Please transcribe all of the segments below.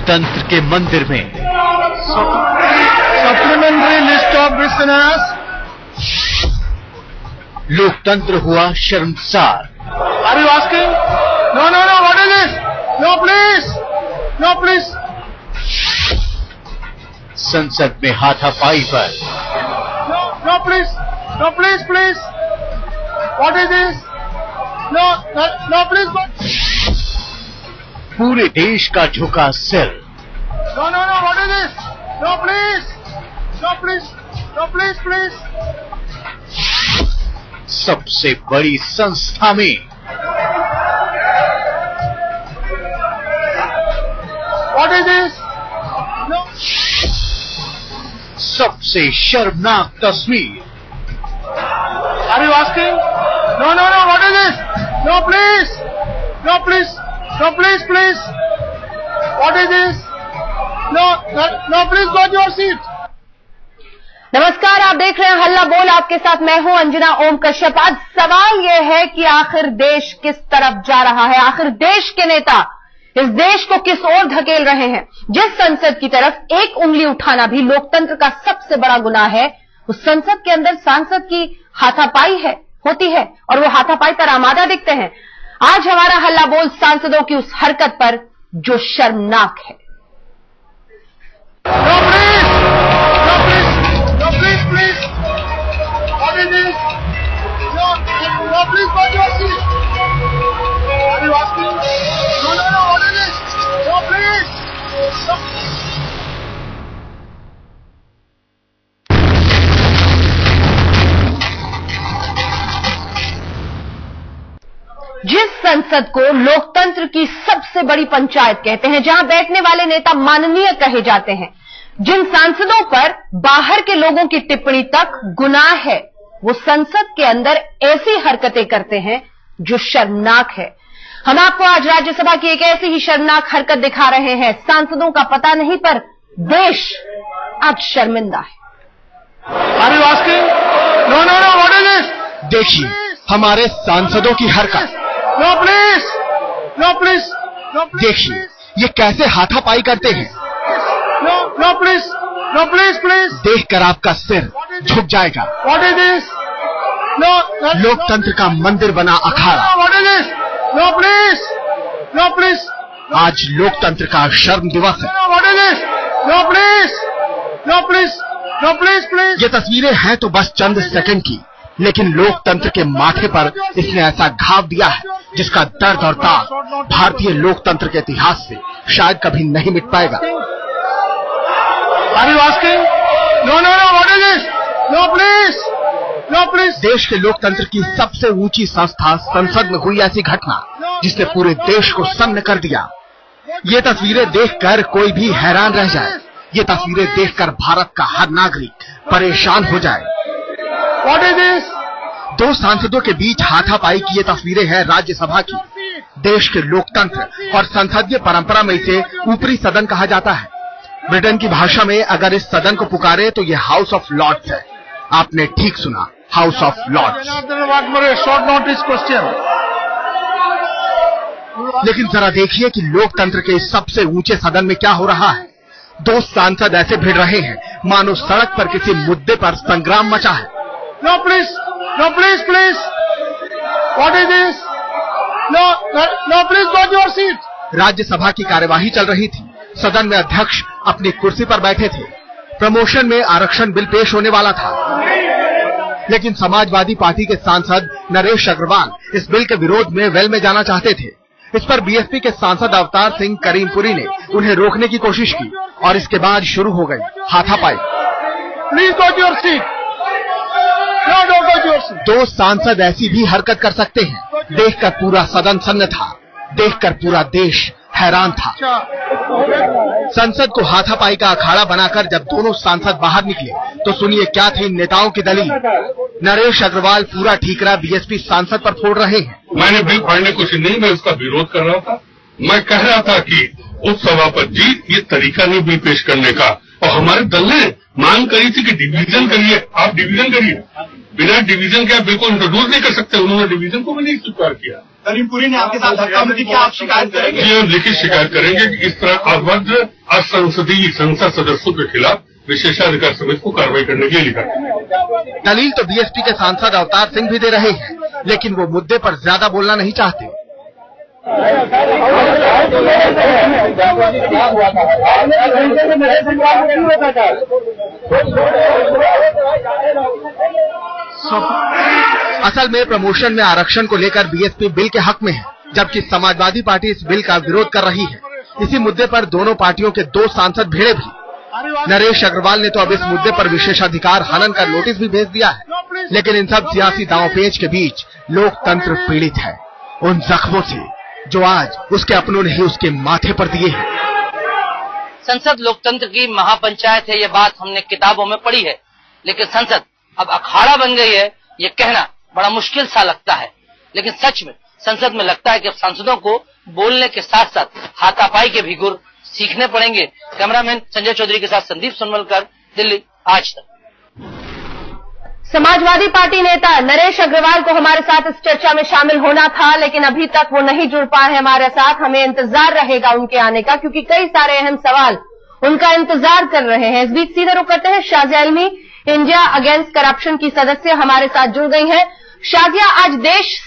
लोकतंत्र के मंदिर में सप्लीमेंट्री लिस्ट ऑफ बिजनेस। लोकतंत्र हुआ शर्मसार। Are you asking? No, what is this? No, please. संसद में हाथापाई पर No, please. What is this? No, please. पूरे देश का झुका सिर। No, what is this? No, please. सबसे बड़ी संस्था में What is this? No. सबसे शर्मनाक तस्वीर। Are you asking? No, what is this? No, please. What is this? No, please go to your seat. नमस्कार, आप देख रहे हैं हल्ला बोल। आपके साथ मैं हूं अंजना ओम कश्यप। आज सवाल यह है कि आखिर देश किस तरफ जा रहा है, आखिर देश के नेता इस देश को किस ओर धकेल रहे हैं। जिस संसद की तरफ एक उंगली उठाना भी लोकतंत्र का सबसे बड़ा गुनाह है, उस संसद के अंदर सांसद की हाथापाई होती है और वो हाथापाई पर आमादा दिखते हैं। आज हमारा हल्ला बोल सांसदों की उस हरकत पर जो शर्मनाक है। Please. What is this? No, please go to your seat. Are you asking? No, what is this? No, please. No. जिस संसद को लोकतंत्र की सबसे बड़ी पंचायत कहते हैं, जहां बैठने वाले नेता माननीय कहे जाते हैं, जिन सांसदों पर बाहर के लोगों की टिप्पणी तक गुनाह है, वो संसद के अंदर ऐसी हरकतें करते हैं जो शर्मनाक है। हम आपको आज राज्यसभा की एक ऐसी ही शर्मनाक हरकत दिखा रहे हैं। सांसदों का पता नहीं पर देश आज शर्मिंदा है। Are you asking? No, what is this? देखिए हमारे सांसदों की हरकत। No, please. देखिए ये कैसे हाथापाई करते हैं। No, please. देखकर आपका सिर झुक जाएगा। What is this? No. लोकतंत्र का मंदिर बना अखाड़ा। What is this? No, please. आज लोकतंत्र का शर्म दिवस है। What is this? No, please. ये तस्वीरें हैं तो बस चंद सेकंड की, लेकिन लोकतंत्र के माथे पर इसने ऐसा घाव दिया है जिसका दर्द और दाग भारतीय लोकतंत्र के इतिहास से शायद कभी नहीं मिट पाएगा। Are you asking? No, what is this? No, please. देश के लोकतंत्र की सबसे ऊंची संस्था संसद में हुई ऐसी घटना जिसने पूरे देश को सन्न कर दिया। ये तस्वीरें देखकर कोई भी हैरान रह जाए। ये तस्वीरें देखकर भारत का हर नागरिक परेशान हो जाए। What is this? दो सांसदों के बीच हाथापाई की ये तस्वीरें हैं राज्यसभा की। देश के लोकतंत्र और संसदीय परंपरा में इसे ऊपरी सदन कहा जाता है। ब्रिटेन की भाषा में अगर इस सदन को पुकारे तो ये हाउस ऑफ लॉर्ड्स है। आपने ठीक सुना, House of Lords. Short notice question. लेकिन जरा देखिए कि लोकतंत्र के इस सबसे ऊंचे सदन में क्या हो रहा है। दो सांसद ऐसे भिड़ रहे हैं मानो सड़क पर किसी मुद्दे पर संग्राम मचा है। No, please. What is this? No, please go to your seat. Rajya Sabha की कार्यवाही चल रही थी। सदन में अध्यक्ष अपनी कुर्सी पर बैठे थे। प्रमोशन में आरक्षण बिल पेश होने वाला था, लेकिन समाजवादी पार्टी के सांसद नरेश अग्रवाल इस बिल के विरोध में वेल में जाना चाहते थे। इस पर बीएसपी के सांसद अवतार सिंह करीमपुरी ने उन्हें रोकने की कोशिश की और इसके बाद शुरू हो गई हाथापाई। Please go to your seat. No, don't go to your seat. दो सांसद ऐसी भी हरकत कर सकते हैं। देखकर पूरा सदन सन्न था, देखकर पूरा देश हैरान था। संसद को हाथापाई का अखाड़ा बनाकर जब दोनों सांसद बाहर निकले तो सुनिए क्या थी नेताओं की दलील। नरेश अग्रवाल पूरा ठीकरा बीएसपी सांसद पर फोड़ रहे हैं। मैंने बिल फाड़ने कुछ नहीं, मैं उसका विरोध कर रहा था। मैं कह रहा था कि उपसभापति जी ये तरीका नहीं बिल पेश करने का, और हमारे दल ने मांग करी थी कि डिवीजन करिए, आप डिवीजन करिए। बिना डिवीजन के आप बिल को इंट्रोड्यूस नहीं कर सकते। उन्होंने डिवीजन को भी नहीं स्वीकार किया। करीमपुरी ने आपके साथ धक्का मुक्की किया, आप शिकायत करेंगे? जी हम लिखित शिकायत करेंगे कि इस तरह अभद्र आज संसद सदस्यों के खिलाफ विशेषाधिकार समिति को कार्रवाई करने के लिए लिखा। दलील तो बीएसपी के सांसद अवतार सिंह भी दे रहे हैं, लेकिन वो मुद्दे पर ज्यादा बोलना नहीं चाहते। असल में प्रमोशन में आरक्षण को लेकर बीएसपी बिल के हक में है, जबकि समाजवादी पार्टी इस बिल का विरोध कर रही है। इसी मुद्दे पर दोनों पार्टियों के 2 सांसद भिड़े भी। नरेश अग्रवाल ने तो अब इस मुद्दे पर विशेषाधिकार हनन का नोटिस भी भेज दिया है, लेकिन इन सब सियासी दांवपेच के बीच लोकतंत्र पीड़ित है उन जख्मों से जो आज उसके अपनों ने ही उसके माथे पर दिए हैं। संसद लोकतंत्र की महापंचायत है, ये बात हमने किताबों में पढ़ी है, लेकिन संसद अब अखाड़ा बन गई है, ये कहना बड़ा मुश्किल सा लगता है। लेकिन सच में संसद में लगता है कि अब सांसदों को बोलने के साथ साथ हाथापाई के भी गुर सीखने पड़ेंगे। कैमरामैन संजय चौधरी के साथ संदीप सोनवलकर, दिल्ली, आज तक। समाजवादी पार्टी नेता नरेश अग्रवाल को हमारे साथ इस चर्चा में शामिल होना था, लेकिन अभी तक वो नहीं जुड़ पाए हैं हमारे साथ। हमें इंतजार रहेगा उनके आने का, क्योंकि कई सारे अहम सवाल उनका इंतजार कर रहे हैं। इस बीच सीधे रुख करते हैं, शाजिया इल्मी, इंडिया अगेंस्ट करप्शन की सदस्य हमारे साथ जुड़ गई हैं। शाजिया, आज देश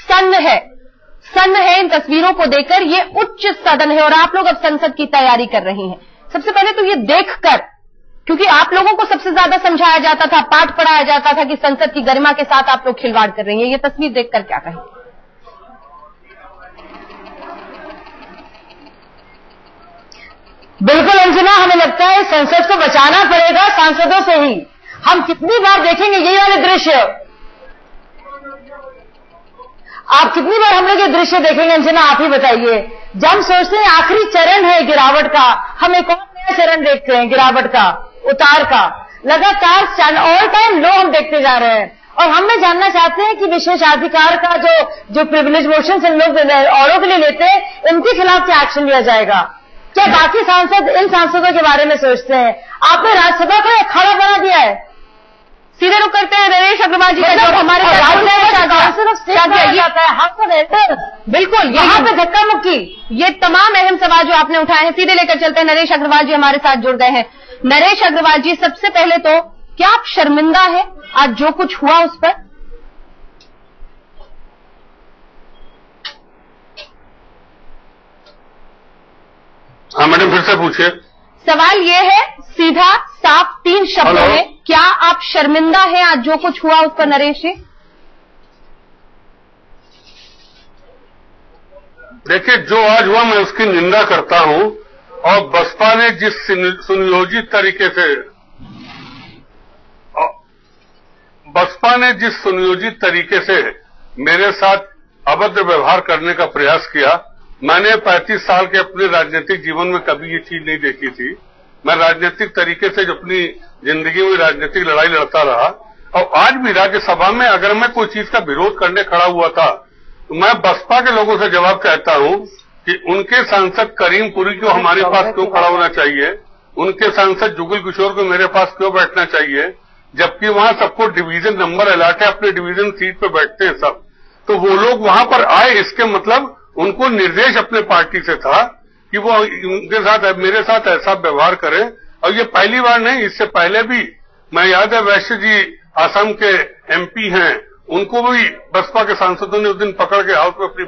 सन्न है इन तस्वीरों को देखकर। ये उच्च सदन है और आप लोग अब संसद की तैयारी कर रही हैं। सबसे पहले तो ये देखकर, क्योंकि आप लोगों को सबसे ज्यादा समझाया जाता था, पाठ पढ़ाया जाता था कि संसद की गरिमा के साथ आप लोग खिलवाड़ कर रही हैं, ये तस्वीर देखकर क्या कहें? बिल्कुल अंजना, हमें लगता है संसद को बचाना पड़ेगा सांसदों से ही। हम कितनी बार देखेंगे यही वाले दृश्य, आप कितनी बार हम लोग ये दृश्य देखेंगे अंजना, आप ही बताइए। जब हम सोचते हैं आखिरी चरण है गिरावट का, हम एक और नया चरण देखते हैं गिरावट का, उतार का। लगातार ऑल टाइम लो हम देखते जा रहे हैं। और हम में जानना चाहते हैं कि विशेषाधिकार का जो प्रिविलेज मोशन इन लोग औरों के लिए लेते हैं, इनके खिलाफ क्या एक्शन लिया जाएगा? क्या बाकी सांसद इन सांसदों के बारे में सोचते हैं? आपने राज्यसभा को अखाड़ा बना दिया है। सीधे रुख करते हैं नरेश अग्रवाल जी का, जो हमारे बिल्कुल यहाँ पे धक्का मुक्की, ये तमाम अहम सवाल जो आपने उठाए हैं सीधे लेकर चलते हैं। नरेश अग्रवाल जी हमारे साथ जुड़ गए हैं। नरेश अग्रवाल जी, सबसे पहले तो क्या आप शर्मिंदा है आज जो कुछ हुआ उस पर? हाँ मैडम, फिर से पूछिए। सवाल ये है, सीधा साफ 3 शब्दों में, क्या आप शर्मिंदा हैं आज जो कुछ हुआ उस पर नरेश जी? देखिए, जो आज हुआ मैं उसकी निंदा करता हूं, और बसपा ने जिस सुनियोजित तरीके से मेरे साथ अभद्र व्यवहार करने का प्रयास किया, मैंने 35 साल के अपने राजनीतिक जीवन में कभी ये चीज नहीं देखी थी। मैं राजनीतिक तरीके से जो अपनी जिंदगी में राजनीतिक लड़ाई लड़ता रहा, और आज भी राज्यसभा में अगर मैं कोई चीज का विरोध करने खड़ा हुआ था, तो मैं बसपा के लोगों से जवाब चाहता हूं कि उनके सांसद करीमपुरी को हमारे पास क्यों खड़ा होना चाहिए, उनके सांसद जुगल किशोर को मेरे पास क्यों बैठना चाहिए, जबकि वहां सबको डिवीजन नंबर अलॉट है, अपने डिवीजन सीट पे बैठते हैं सब। तो वो लोग वहां पर आए, इसके मतलब उनको निर्देश अपने पार्टी से था कि वो उनके साथ मेरे साथ ऐसा व्यवहार करें। और ये पहली बार नहीं, इससे पहले भी मैं याद है वैश्य जी आसाम के एमपी हैं, उनको भी बसपा के सांसदों ने उस दिन पकड़ के हाउस में अपनी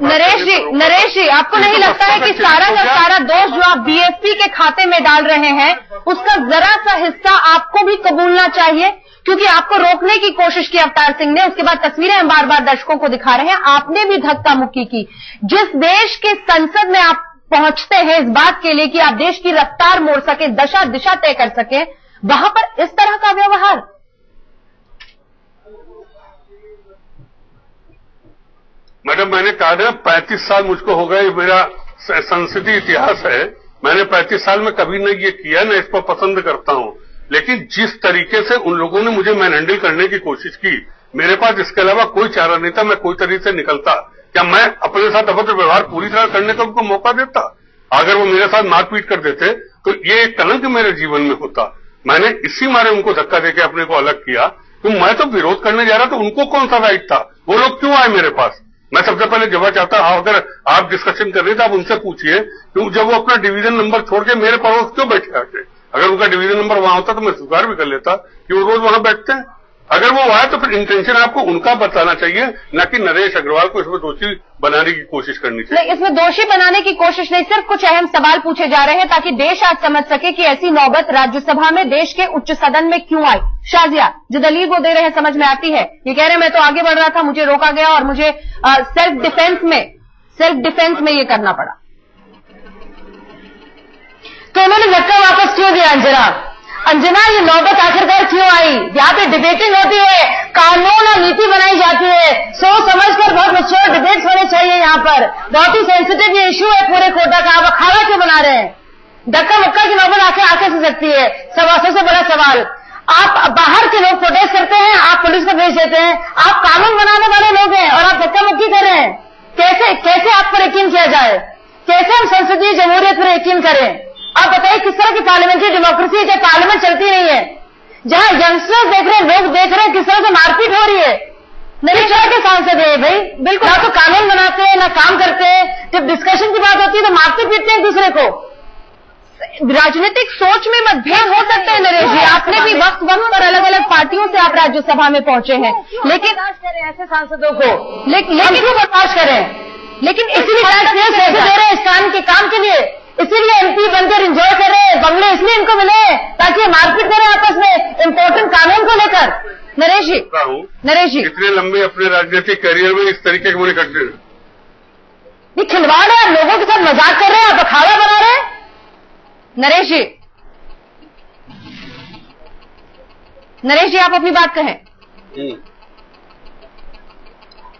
नरेश जी, आपको नहीं लगता है कि सारा का सारा दोष जो आप बीएसपी के खाते में डाल रहे हैं, उसका जरा सा हिस्सा आपको भी कबूलना चाहिए? क्योंकि आपको रोकने की कोशिश की अवतार सिंह ने, उसके बाद तस्वीरें हम बार बार दर्शकों को दिखा रहे हैं, आपने भी धक्का मुक्की की। जिस देश के संसद में आप पहुंचते हैं इस बात के लिए कि आप देश की रफ्तार मोड़ सके, दशा दिशा तय कर सके, वहां पर इस तरह का व्यवहार। मैडम, मैंने कहा ना 35 साल मुझको हो गए, मेरा संसदीय इतिहास है। मैंने 35 साल में कभी न ये किया, न इस पर पसंद करता हूं। लेकिन जिस तरीके से उन लोगों ने मुझे मैनहैंडल करने की कोशिश की, मेरे पास इसके अलावा कोई चारा नहीं था। मैं कोई तरीके से निकलता, क्या मैं अपने साथ अभद्र व्यवहार पूरी तरह करने का उनको मौका देता? अगर वो मेरे साथ मारपीट कर देते तो ये एक कलंक मेरे जीवन में होता। मैंने इसी मारे उनको धक्का देके अपने को अलग किया। तो मैं तो विरोध करने जा रहा था, उनको कौन सा राइट था? वो लोग क्यों आए मेरे पास? मैं सबसे पहले जवाब चाहता हूं, अगर आप डिस्कशन कर रहे थे आप उनसे पूछिए कि जब वो अपना डिवीजन नंबर छोड़ के मेरे पड़ोस क्यों बैठे आके। अगर उनका डिवीजन नंबर वहां होता तो मैं स्वीकार भी कर लेता कि वो रोज वहां बैठते हैं। अगर वो आए तो फिर इंटेंशन आपको उनका बताना चाहिए, न कि नरेश अग्रवाल को इसमें दोषी बनाने की कोशिश करनी चाहिए। नहीं, इसमें दोषी बनाने की कोशिश नहीं, सिर्फ कुछ अहम सवाल पूछे जा रहे हैं ताकि देश आज समझ सके कि ऐसी नौबत राज्यसभा में देश के उच्च सदन में क्यों आई। शाजिया, जो दलील वो दे रहे हैं समझ में आती है। ये कह रहे हैं मैं तो आगे बढ़ रहा था, मुझे रोका गया और मुझे सेल्फ डिफेंस में ये करना पड़ा। तो उन्होंने धक्का वापस क्यों दिया अंजना, ये नौबत आखिरकार क्यों आई? यहाँ पे डिबेटिंग होती है, कानून और नीति बनाई जाती है, सोच समझकर बहुत मैच्योर डिबेट्स होने चाहिए। यहाँ पर बहुत ही सेंसिटिव ये इश्यू है पूरे कोटा का, आप अखाड़ा क्यों बना रहे हैं? धक्का मुक्का की नौबत आके से सकती है। सबसे बड़ा सवाल, आप बाहर के लोग प्रोटेस्ट करते हैं, आप पुलिस को भेज देते हैं, आप कानून बनाने वाले लोग हैं और आप धक्का मुक्की कर रहे हैं। कैसे आप पर यकीन किया जाए? कैसे हम संसदीय जमहूरियत पर यकीन करें? आप बताइए किस तरह की पार्लियामेंट्री डेमोक्रेसी है जब पार्लियामेंट चलती नहीं है, जहां यंगस्टर्स देख रहे हैं, लोग देख रहे हैं किस तरह से मारपीट हो रही है। नहीं तरह के सांसद है भाई, बिल्कुल ना तो कानून बनाते हैं ना काम करते हैं, जब डिस्कशन की बात होती है तो मारते पीटते हैं एक दूसरे को। राजनीतिक सोच में मतभेद हो सकते हैं नरेश जी, आपने भी वक्त पर अलग अलग पार्टियों से आप राज्यसभा में पहुंचे हैं, लेकिन ऐसे सांसदों को लेकिन क्यों बर्दाश्त करें? लेकिन इसीलिए पैसे दे रहे हैं इस काम के लिए, इसीलिए एमपी बनकर एंजॉय कर रहे हैं, बंगले इसलिए इनको मिले ताकि मारपीट करें आपस में इंपॉर्टेंट कानून को लेकर। नरेश जी इतने लंबे अपने राजनीतिक करियर में इस तरीके के मुझे करते हैं, ये खिलवाड़ है, आप लोगों के साथ मजाक कर रहे हैं, आप अखाड़ा बना रहे हैं। नरेश जी आप अपनी बात कहें।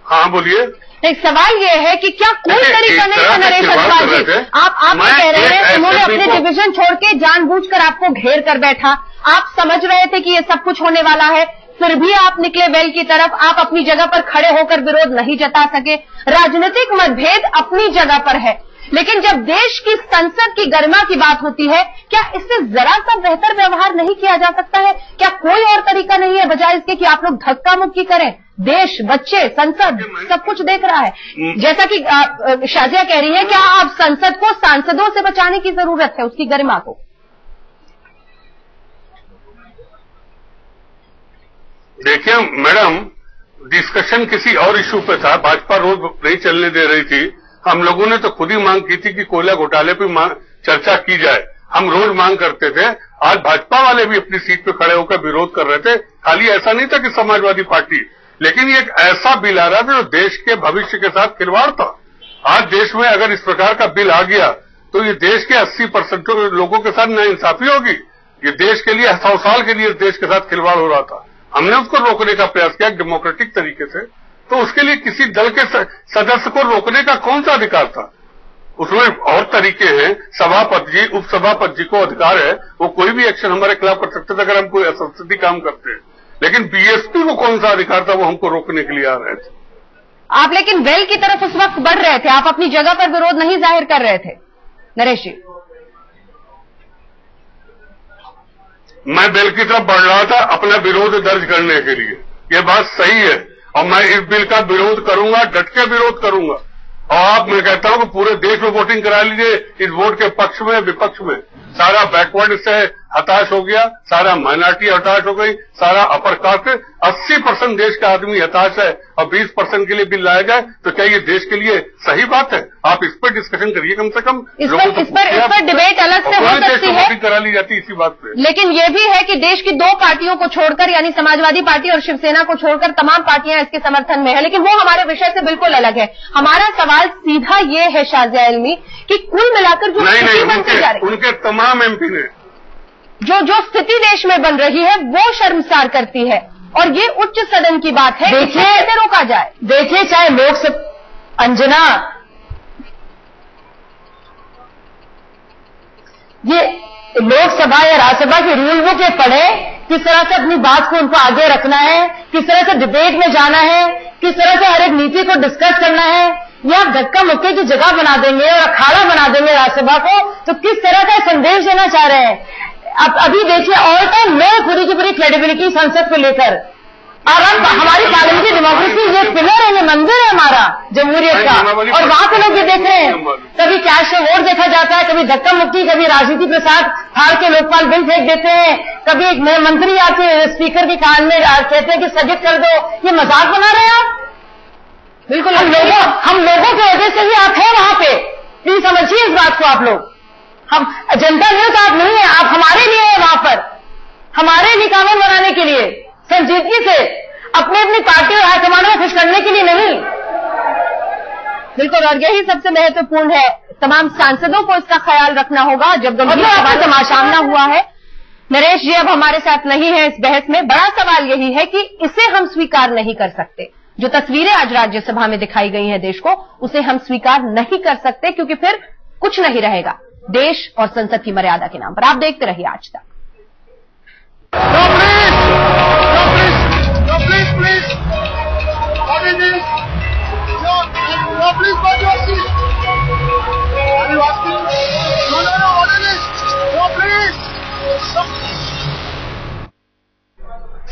हाँ बोलिए। एक सवाल ये है कि क्या कोई तरीका नहीं था नरेश अग्रवाल जी, आप कह रहे हैं उन्होंने अपने डिवीजन छोड़ के जानबूझकर आपको घेर कर बैठा, आप समझ रहे थे कि ये सब कुछ होने वाला है, फिर भी आप निकले वेल की तरफ, आप अपनी जगह पर खड़े होकर विरोध नहीं जता सके। राजनीतिक मतभेद अपनी जगह पर है, लेकिन जब देश की संसद की गरिमा की बात होती है, क्या इससे जरा सा बेहतर व्यवहार नहीं किया जा सकता है? क्या कोई और तरीका नहीं है बजाय इसके कि आप लोग धक्का मुक्की करें? देश, बच्चे, संसद सब कुछ देख रहा है। जैसा कि शाजिया कह रही है, क्या आप संसद को सांसदों से बचाने की जरूरत है, उसकी गरिमा को? देखिए मैडम, डिस्कशन किसी और इश्यू पे था, भाजपा रोज नहीं चलने दे रही थी। हम लोगों ने तो खुद ही मांग की थी कि कोयला घोटाले पर चर्चा की जाए, हम रोज मांग करते थे। आज भाजपा वाले भी अपनी सीट पे खड़े होकर विरोध कर रहे थे। खाली ऐसा नहीं था कि समाजवादी पार्टी, लेकिन ये एक ऐसा बिल आ रहा था जो देश के भविष्य के साथ खिलवाड़ था। आज देश में अगर इस प्रकार का बिल आ गया तो ये देश के 80% लोगों के साथ नाइंसाफी होगी। ये देश के लिए 100 साल के लिए देश के साथ खिलवाड़ हो रहा था। हमने उसको रोकने का प्रयास किया डेमोक्रेटिक तरीके से, तो उसके लिए किसी दल के सदस्य को रोकने का कौन सा अधिकार था? उसमें और तरीके हैं, सभापति जी, उपसभापति जी को अधिकार है, वो कोई भी एक्शन हमारे खिलाफ कर सकते थे अगर हम कोई असंसदीय काम करते हैं। लेकिन बीएसपी को कौन सा अधिकार था वो हमको रोकने के लिए आ रहे थे। आप लेकिन वेल की तरफ उस वक्त बढ़ रहे थे, आप अपनी जगह पर विरोध नहीं जाहिर कर रहे थे। नरेश जी, मैं बेल की तरफ बढ़ रहा था अपना विरोध दर्ज करने के लिए, ये बात सही है, और मैं इस बिल का विरोध करूंगा, डट के विरोध करूंगा। और मैं कहता हूं कि पूरे देश में वोटिंग करा लीजिए इस वोट के पक्ष में विपक्ष में। सारा बैकवर्ड से हताश हो गया, सारा माइनॉरिटी हताश हो गई, सारा अपर कास्ट, 80% देश का आदमी हताश है, और 20% के लिए बिल लाया जाए तो क्या ये देश के लिए सही बात है? आप इस पर डिस्कशन करिए कम से कम। इस पर डिबेट अलग से हो सकती है, वोटिंग करा ली जाती इसी बात पे। लेकिन ये भी है कि देश की 2 पार्टियों को छोड़कर, यानी समाजवादी पार्टी और शिवसेना को छोड़कर तमाम पार्टियां इसके समर्थन में है, लेकिन वो हमारे विषय से बिल्कुल अलग है। हमारा सवाल सीधा ये है शाजिया इल्मी कि कुल मिलाकर जो स्थिति बनती जा रही है, उनके तमाम एमपी ने जो स्थिति देश में बन रही है वो शर्मसार करती है, और ये उच्च सदन की बात है। देखिए कैसे रोका जाए? देखिए, चाहे लोकसभा, अंजना, ये लोकसभा या राज्यसभा के रूल बुक ये पढ़े, किस तरह से अपनी बात को उनको आगे रखना है, किस तरह से डिबेट में जाना है, किस तरह से हर एक नीति को डिस्कस करना है। या आप धक्का मुक्के की जगह बना देंगे और अखाड़ा बना देंगे राज्यसभा को, तो किस तरह का संदेश देना चाह रहे हैं? अब अभी देखिए, ऑल टाइम लो पूरी की पूरी क्रेडिबिलिटी संसद को लेकर, और हम हमारी पार्लियामेंट्री डेमोक्रेसी ये पिलर है, ये मंदिर है हमारा जमहूरियत का। और वहां पे लोग ये देख रहे हैं, कभी कैश से वोट देखा जाता है, कभी धक्का मुक्की, कभी राजनीति प्रसाद फाड़ के लोकपाल बिल फेंक देते हैं, कभी एक नए मंत्री आते हैं स्पीकर के कान में कहते हैं कि स्थगित कर दो। ये मजाक बना रहे हैं आप। बिल्कुल हम लोगों की वजह से ही आप हैं वहां पे। प्लीज समझिए इस बात को आप लोग। हम जनता नहीं तो आप नहीं है, आप हमारे लिए है वहां पर, हमारे लिए कानून बनाने के लिए, संजीदगी से, अपनी अपनी पार्टी और हाईकमान को खुश करने के लिए नहीं। बिल्कुल, और यही सबसे महत्वपूर्ण है। तमाम सांसदों को इसका ख्याल रखना होगा। जब गंभीर तमाशाना हुआ है, नरेश जी अब हमारे साथ नहीं है इस बहस में। बड़ा सवाल यही है कि इसे हम स्वीकार नहीं कर सकते। जो तस्वीरें आज राज्यसभा में दिखाई गई हैं देश को, उसे हम स्वीकार नहीं कर सकते, क्योंकि फिर कुछ नहीं रहेगा देश और संसद की मर्यादा के नाम पर। आप देखते रहिए आज तक।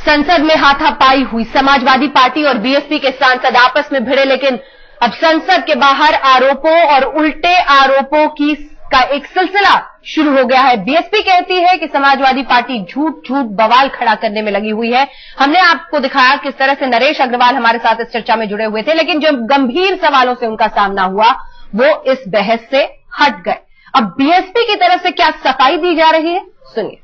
संसद में हाथापाई हुई, समाजवादी पार्टी और बीएसपी के सांसद आपस में भिड़े, लेकिन अब संसद के बाहर आरोपों और उल्टे आरोपों का एक सिलसिला शुरू हो गया है। बीएसपी कहती है कि समाजवादी पार्टी झूठ झूठ बवाल खड़ा करने में लगी हुई है। हमने आपको दिखाया किस तरह से नरेश अग्रवाल हमारे साथ इस चर्चा में जुड़े हुए थे, लेकिन जो गंभीर सवालों से उनका सामना हुआ वो इस बहस से हट गए। अब बीएसपी की तरफ से क्या सफाई दी जा रही है, सुनिए।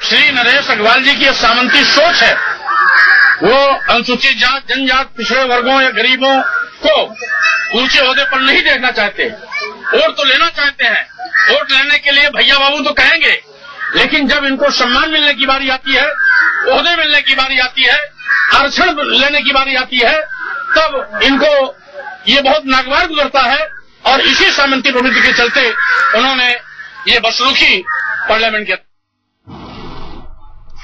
श्री नरेश अग्रवाल जी की सामंती सोच है। वो अनुसूचित जात, जनजात, पिछड़े वर्गों या गरीबों को ऊंचे ओहदे पर नहीं देखना चाहते। वोट तो लेना चाहते हैं, वोट लेने के लिए भैया बाबू तो कहेंगे, लेकिन जब इनको सम्मान मिलने की बारी आती है, ओहदे मिलने की बारी आती है, आरक्षण लेने की बारी आती है, तब इनको ये बहुत नागवार गुजरता है। और इसी सामंती प्रवृत्ति के चलते उन्होंने ये बसरुखी पार्लियामेंट किया।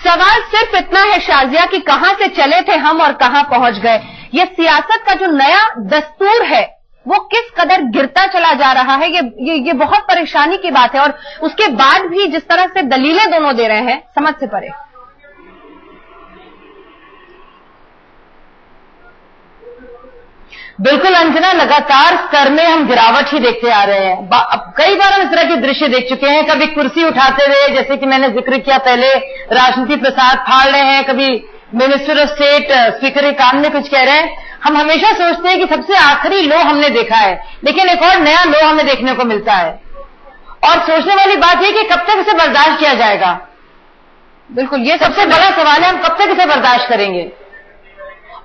सवाल सिर्फ इतना है शाजिया कि कहां से चले थे हम और कहां पहुंच गए। ये सियासत का जो नया दस्तूर है वो किस कदर गिरता चला जा रहा है, ये बहुत परेशानी की बात है। और उसके बाद भी जिस तरह से दलीलें दोनों दे रहे हैं, समझ से परे। बिल्कुल अंजना, लगातार स्तर में हम गिरावट ही देखते आ रहे हैं। कई बार हम इस तरह के दृश्य देख चुके हैं। कभी कुर्सी उठाते हुए, जैसे कि मैंने जिक्र किया पहले, राजनीति प्रसाद फाड़ रहे हैं, कभी मिनिस्टर ऑफ स्टेट स्पीकर के काम में कुछ कह रहे हैं। हम हमेशा सोचते हैं कि सबसे आखिरी लो हमने देखा है, लेकिन एक और नया लो हमें देखने को मिलता है। और सोचने वाली बात यह कि कब तक इसे बर्दाश्त किया जाएगा। बिल्कुल, ये सबसे बड़ा सवाल है, हम कब तक इसे बर्दाश्त करेंगे।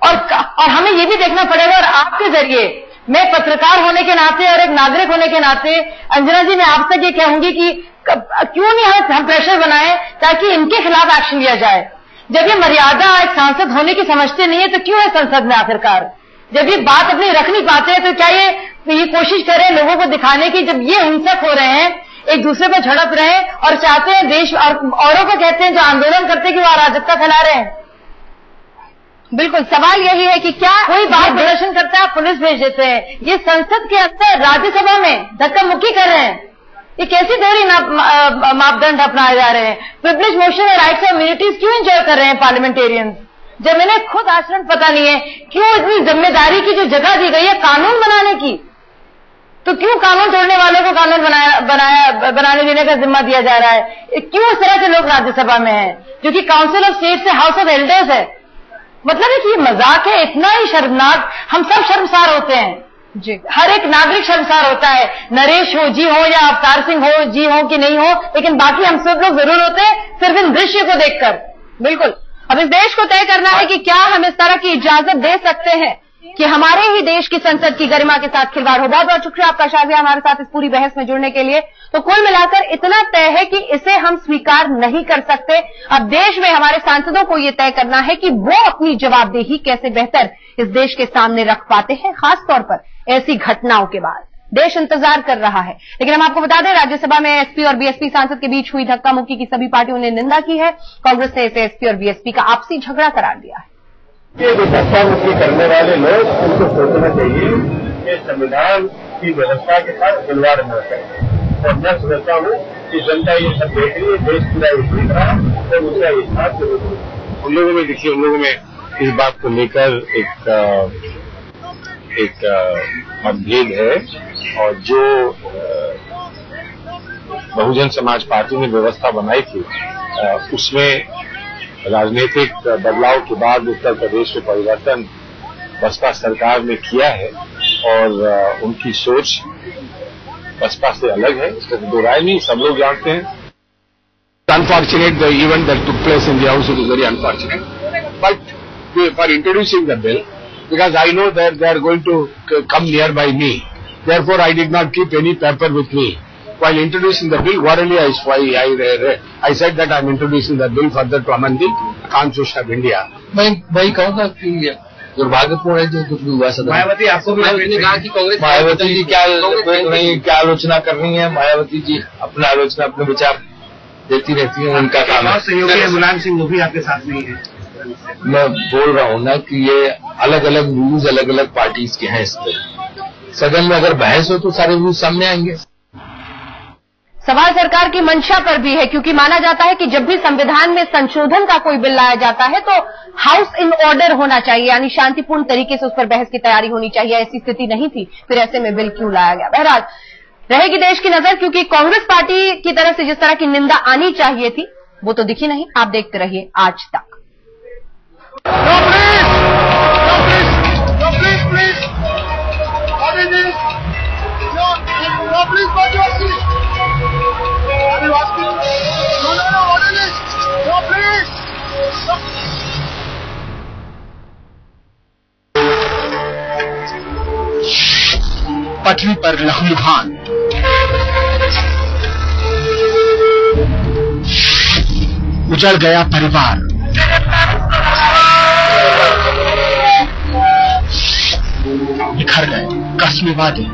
और हमें ये भी देखना पड़ेगा, और आपके जरिए, मैं पत्रकार होने के नाते और एक नागरिक होने के नाते, अंजना जी, मैं आपसे ये कहूंगी कि क्यों नहीं हम प्रेशर बनाएं ताकि इनके खिलाफ एक्शन लिया जाए। जब ये मर्यादा एक सांसद होने की समझते नहीं है तो क्यों है संसद में आखिरकार? जब ये बात अपनी रख नहीं पाते हैं तो क्या ये कोशिश करें लोगों को दिखाने की, जब ये हिंसक हो रहे हैं, एक दूसरे पर झड़प रहे हैं और चाहते हैं देश औरों को कहते हैं जो आंदोलन करते हैं कि वो अराजकता फैला रहे हैं। बिल्कुल, सवाल यही है कि क्या कोई बात प्रदर्शन करता है पुलिस भेज देते हैं। ये संसद के अंदर राज्यसभा में धक्का मुक्की कर रहे हैं। ये कैसी दोहरी मापदंड अपनाए जा रहे हैं? प्रिविलेज मोशन और राइट्स ऑफ इम्यूनिटीज क्यों एंजॉय कर रहे हैं पार्लियामेंटेरियंस, जब इन्हें खुद आचरण पता नहीं है? क्यों इतनी जिम्मेदारी की जो जगह दी गई है कानून बनाने की, तो क्यों कानून तोड़ने वालों को कानून बनाने देने का जिम्मा दिया जा रहा है? क्यों इस तरह के लोग राज्यसभा में हैं जो कि काउंसिल ऑफ स्टेट से हाउस ऑफ एल्डर्स है? मतलब है कि ये मजाक है, इतना ही शर्मनाक। हम सब शर्मसार होते हैं जी, हर एक नागरिक शर्मसार होता है, नरेश हो जी हो या अवतार सिंह हो जी हो कि नहीं हो, लेकिन बाकी हम सब लोग जरूर होते हैं सिर्फ इन दृश्य को देखकर। बिल्कुल, अब इस देश को तय करना है कि क्या हम इस तरह की इजाजत दे सकते हैं कि हमारे ही देश की संसद की गरिमा के साथ खिलवाड़ हो। बहुत बहुत शुक्रिया आपका शाजिया हमारे साथ इस पूरी बहस में जुड़ने के लिए। तो कुल मिलाकर इतना तय है कि इसे हम स्वीकार नहीं कर सकते। अब देश में हमारे सांसदों को ये तय करना है कि वो अपनी जवाबदेही कैसे बेहतर इस देश के सामने रख पाते हैं, खासतौर पर ऐसी घटनाओं के बाद। देश इंतजार कर रहा है। लेकिन हम आपको बता दें, राज्यसभा में एसपी और बीएसपी सांसद के बीच हुई धक्का मुक्की की सभी पार्टियों ने निंदा की है। कांग्रेस ने इसे एसपी और बीएसपी का आपसी झगड़ा करार दिया है। ये जो धक्का मुक्की करने वाले लोग, उनको सोचना चाहिए कि संविधान की व्यवस्था के साथ खिलवाड़ न करें। और मैं समझता हूँ कि जनता ये सब देख रही है, देश पूरा ये देख रहा है और उसका ये साथ उन लोगों में देखिए, उन लोगों में इस बात को लेकर एक मतभेद है और जो बहुजन समाज पार्टी ने व्यवस्था बनाई थी उसमें राजनीतिक बदलाव के बाद उत्तर प्रदेश में परिवर्तन बसपा सरकार ने किया है और उनकी सोच बसपा से अलग है, इसमें दो राय नहीं, सब लोग जानते हैं. Unfortunate, the event that took place in the house, it is very unfortunate. But for introducing the bill, because I know that they are going to come nearby me, therefore I did not keep any paper with me. While introducing the bill, orally I said that I am introducing the bill further to amend the Constitution of India. मैं वही कहूँगा कि दुर्भाग्यपूर्ण है जो कुछ भी हुआ सदन. मायावती आपको भी कहा कि कांग्रेस मायावती जी क्या आलोचना कर रही है. मायावती जी अपना आलोचना अपने विचार देती रहती है, उनका काम है. सहयोगी मुलायम सिंह वो भी आपके साथ नहीं है. मैं बोल रहा हूँ ना कि ये अलग अलग व्यूज अलग अलग पार्टीज के हैं. इस पर सदन में अगर बहस हो तो सारे व्यूज सामने आएंगे. सवाल सरकार की मंशा पर भी है, क्योंकि माना जाता है कि जब भी संविधान में संशोधन का कोई बिल लाया जाता है तो हाउस इन ऑर्डर होना चाहिए, यानी शांतिपूर्ण तरीके से उस पर बहस की तैयारी होनी चाहिए. ऐसी स्थिति नहीं थी, फिर ऐसे में बिल क्यों लाया गया. बहरहाल रहेगी देश की नजर, क्योंकि कांग्रेस पार्टी की तरफ से जिस तरह की निंदा आनी चाहिए थी वो तो दिखी नहीं. आप देखते रहिए आज तक. पटरी पर लहूलुहान, उजड़ गया परिवार, बिखर गए कस्में वादे,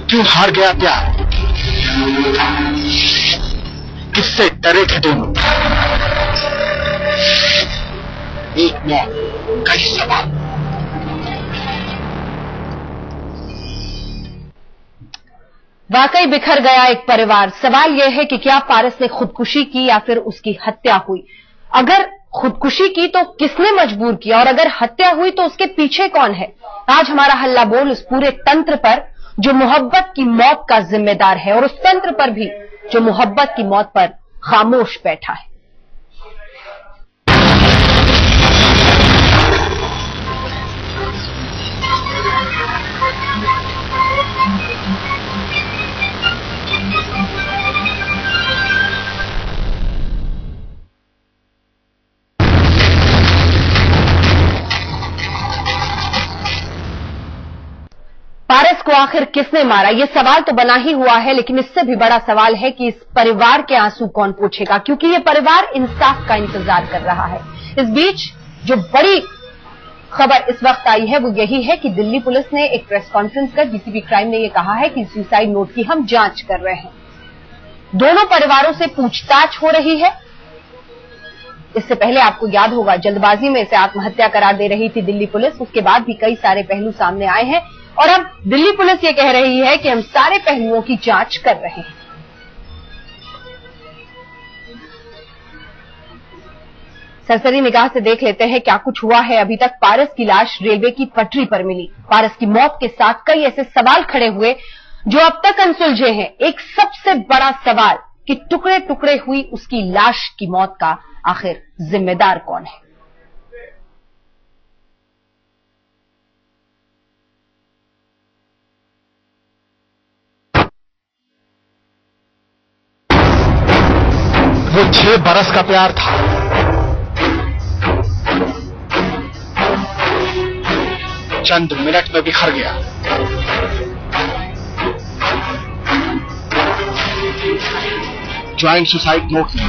क्यों हार गया प्यार, किससे डरे थे दोनों, एक मौत कई सवाल. वाकई बिखर गया एक परिवार. सवाल यह है कि क्या पारस ने खुदकुशी की या फिर उसकी हत्या हुई. अगर खुदकुशी की तो किसने मजबूर किया, और अगर हत्या हुई तो उसके पीछे कौन है. आज हमारा हल्ला बोल उस पूरे तंत्र पर जो मोहब्बत की मौत का जिम्मेदार है, और उस तंत्र पर भी जो मोहब्बत की मौत पर खामोश बैठा है. पारस को आखिर किसने मारा, यह सवाल तो बना ही हुआ है, लेकिन इससे भी बड़ा सवाल है कि इस परिवार के आंसू कौन पोंछेगा, क्योंकि यह परिवार इंसाफ का इंतजार कर रहा है. इस बीच जो बड़ी खबर इस वक्त आई है वो यही है कि दिल्ली पुलिस ने एक प्रेस कॉन्फ्रेंस कर डीसीपी क्राइम ने यह कहा है कि सुसाइड नोट की हम जांच कर रहे हैं. दोनों परिवारों से पूछताछ हो रही है. इससे पहले आपको याद होगा जल्दबाजी में इसे आत्महत्या करार दे रही थी दिल्ली पुलिस. उसके बाद भी कई सारे पहलू सामने आए हैं और अब दिल्ली पुलिस ये कह रही है कि हम सारे पहलुओं की जांच कर रहे हैं. सरसरी निगाह से देख लेते हैं क्या कुछ हुआ है अभी तक. पारस की लाश रेलवे की पटरी पर मिली. पारस की मौत के साथ कई ऐसे सवाल खड़े हुए जो अब तक अनसुलझे हैं. एक सबसे बड़ा सवाल कि टुकड़े टुकड़े हुई उसकी लाश की मौत का आखिर जिम्मेदार कौन है. वो 6 बरस का प्यार था. चंद मिनट में बिखर गया. ज्वाइंट सुसाइड नोट में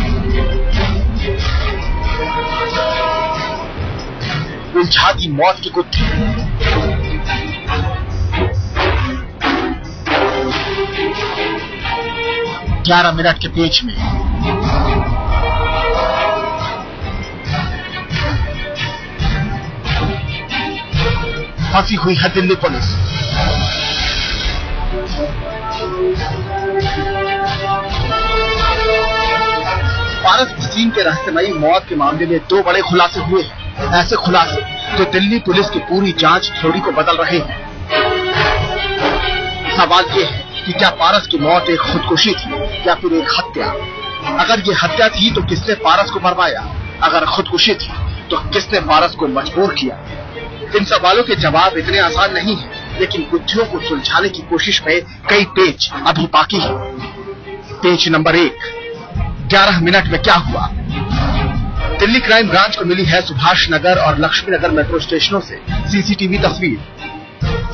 उलझा दी मौत की गुत्थी. ग्यारह मिनट के पेज में फंसी हुई है दिल्ली पुलिस. पारस भसीन के रहस्यमयी मौत के मामले में 2 बड़े खुलासे हुए हैं। ऐसे खुलासे जो दिल्ली पुलिस की पूरी जांच थ्योरी को बदल रहे हैं। सवाल ये है कि क्या पारस की मौत एक खुदकुशी थी या फिर एक हत्या? अगर ये हत्या थी तो किसने पारस को मरवाया? अगर खुदकुशी थी तो किसने पारस को मजबूर किया? इन सवालों के जवाब इतने आसान नहीं है, लेकिन गुत्थियों को सुलझाने की कोशिश में कई पेच अभी बाकी है। पेच नंबर 1, 11 मिनट में क्या हुआ? दिल्ली क्राइम ब्रांच को मिली है सुभाष नगर और लक्ष्मी नगर मेट्रो स्टेशनों से सीसीटीवी तस्वीर।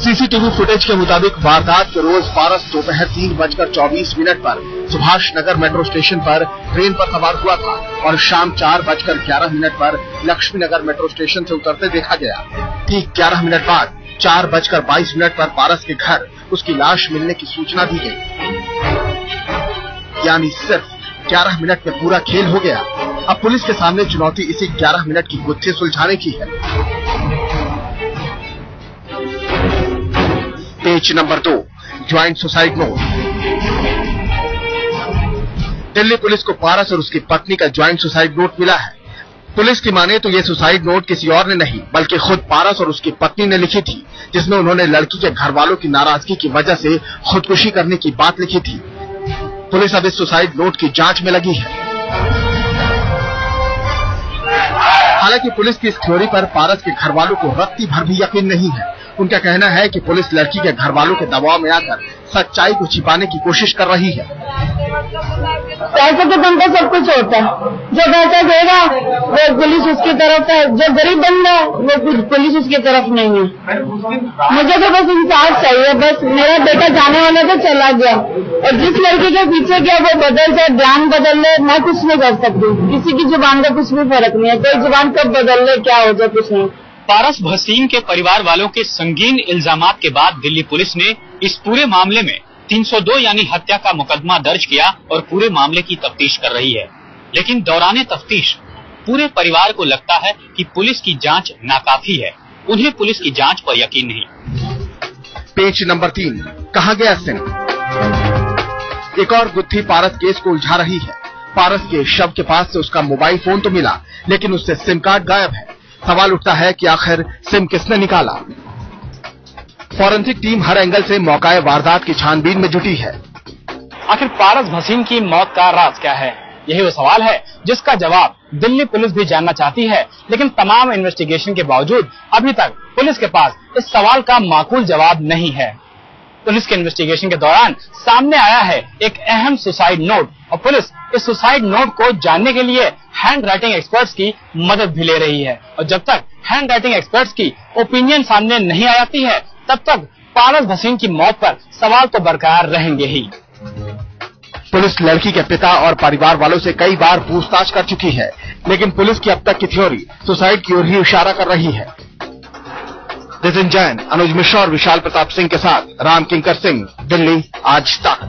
सीसीटीवी फुटेज के मुताबिक वारदात के रोज पारस दोपहर 3:24 पर सुभाष नगर मेट्रो स्टेशन पर ट्रेन पर सवार हुआ था और शाम 4:11 पर लक्ष्मी नगर मेट्रो स्टेशन से उतरते देखा गया। ठीक 11 मिनट बाद 4:22 पर पारस के घर उसकी लाश मिलने की सूचना दी गई। यानी सिर्फ 11 मिनट में पूरा खेल हो गया। अब पुलिस के सामने चुनौती इसी 11 मिनट की गुत्थी सुलझाने की है। Page number 2, joint suicide note. Delhi police को पारस और उसकी पत्नी का ज्वाइंट सुसाइड नोट मिला है। पुलिस की माने तो ये सुसाइड नोट किसी और ने नहीं बल्कि खुद पारस और उसकी पत्नी ने लिखी थी, जिसमें उन्होंने लड़की के घर वालों की नाराजगी की वजह से खुदकुशी करने की बात लिखी थी। पुलिस अब इस सुसाइड नोट की जांच में लगी है। हालांकि पुलिस की इस थ्योरी पर पारस के घर वालों को रत्ती भर भी यकीन नहीं है। उनका कहना है कि पुलिस लड़की के घर वालों के दबाव में आकर सच्चाई को छिपाने की कोशिश कर रही है। पैसे के दम पर सब कुछ होता है। जो पैसा देगा वो पुलिस उसकी तरफ है, जो गरीब बंदा है वो पुलिस उसकी तरफ नहीं है। मुझे तो बस इंसाफ चाहिए। बस मेरा बेटा जाने वाला तो चला गया और जिस लड़की के पीछे गया वो बदल जाए, बयान बदल ले, मैं कुछ नहीं कर सकती। किसी की जुबान का कुछ भी फर्क नहीं है। कोई जुबान कब बदल ले, क्या हो जाए, कुछ नहीं। पारस भसीन के परिवार वालों के संगीन इल्जामात के बाद दिल्ली पुलिस ने इस पूरे मामले में 302 यानी हत्या का मुकदमा दर्ज किया और पूरे मामले की तफ्तीश कर रही है। लेकिन दौरान तफ्तीश पूरे परिवार को लगता है कि पुलिस की जांच नाकाफी है। उन्हें पुलिस की जांच पर यकीन नहीं। पेज नंबर 3, कहां गया सिम? एक और गुत्थी पारस केस को उलझा रही है। पारस के शव के पास से उसका मोबाइल फोन तो मिला, लेकिन उससे सिम कार्ड गायब है। सवाल उठता है कि आखिर सिम किसने निकाला? फॉरेंसिक टीम हर एंगल से मौकाए वारदात की छानबीन में जुटी है। आखिर पारस भसीन की मौत का राज क्या है? यही वो सवाल है जिसका जवाब दिल्ली पुलिस भी जानना चाहती है, लेकिन तमाम इन्वेस्टिगेशन के बावजूद अभी तक पुलिस के पास इस सवाल का माकूल जवाब नहीं है। पुलिस के इन्वेस्टिगेशन के दौरान सामने आया है एक अहम सुसाइड नोट और पुलिस इस सुसाइड नोट को जानने के लिए हैंड राइटिंग एक्सपर्ट्स की मदद भी ले रही है। और जब तक हैंड राइटिंग एक्सपर्ट्स की ओपिनियन सामने नहीं आ जाती है तब तक पारस भसीन की मौत पर सवाल तो बरकरार रहेंगे ही। पुलिस लड़की के पिता और परिवार वालों से कई बार पूछताछ कर चुकी है, लेकिन पुलिस की अब तक की थ्योरी सुसाइड की ओर ही इशारा कर रही है। नितिन जैन, अनुज मिश्रा और विशाल प्रताप सिंह के साथ राम किंकर सिंह, दिल्ली आज तक।